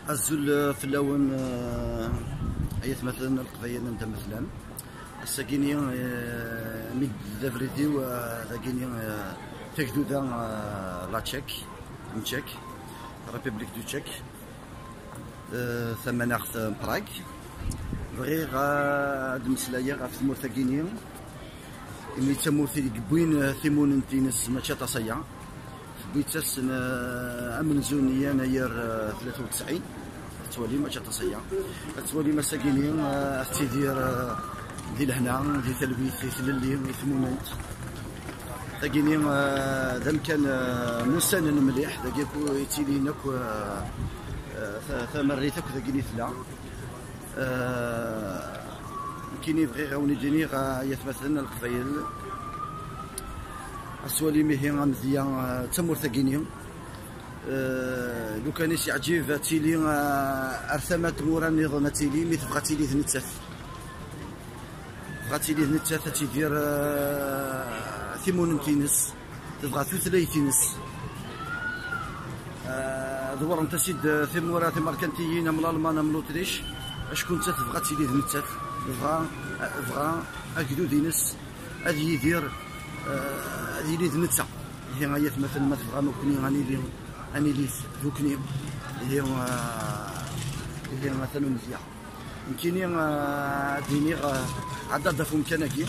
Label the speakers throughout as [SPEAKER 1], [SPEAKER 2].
[SPEAKER 1] الزول في اللون ايت مثلا القضيه نبدا مثلا الساكيني ميد دافريدي وذاكيني تجدودا لا تشيك من تشيك ريبوبليك دو تشيك ثمانخ براغ بغي غاد مسلايا غا في ثمورثاكيني اللي تمورثي كبوين ثيمون نتينس ماشي تصيا بيتاس امنزونيا يناير 93 توالي ماشي تصيا توالي مساكينين تيدير ديال هنا ديال تلبيت ديال تللي ثمونات تاكيني دام كان مسنن مليح داكيكو يتيلي ناك ثمريتك داكيني ثلا كيني بغي غاوني ديني يتمثلنا القبايل السوالي مهي مزيان تمور ثاكيني لو كان يعجب تيلي ارثمات مورا نظام تيلي مي تبغى تيلي ثنتاث بغا تيلي ثنتاث تيدير ثيمون نتينس تبغى ثلاثينس دور انت سيد ثمورا ثماركنتيين من الالمان من لوتريش شكون انت تبغى تيلي ثنتاث بغا اكدو دينس هادي يدير هذه اللي ثنتا هي غاية مثلا ما تبغى نوكني راني لي ذوكني هي مثلا مزيان يمكن ديني عدد في مكانكي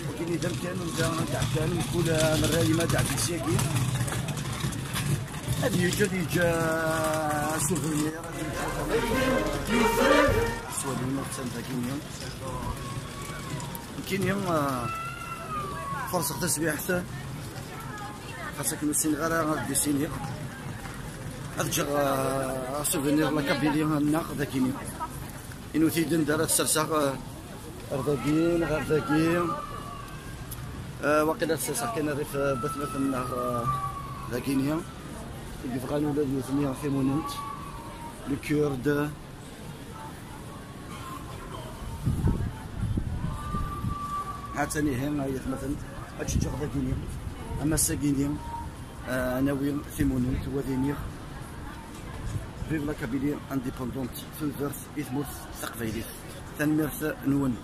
[SPEAKER 1] ولكن اذا كان تاع كان نقول مراي ما تاع السياكي هذه يجا سوفونير سوالينا تسنتاكينيا يمكن فرصة تسبيحته خاصك نسين غير ديسيني ارجع سوفينير لا كابيلي الناق ذاكيني انو تيدن دارت سرساق ارذاكين غير ذاكين واقيلا سرساق كاين ريف بث مثلا ذاكينيا اللي بغانو ولاد يوثنيا ثيموننت لو كورد عاتاني هنا مثلا هادشي جا ذاكيني اما الساكيني ناوي ثيموننت وذينير فيف لا كابيلي انديبوندونت في الفيرث إثموث تقبيلي تنميرث نون.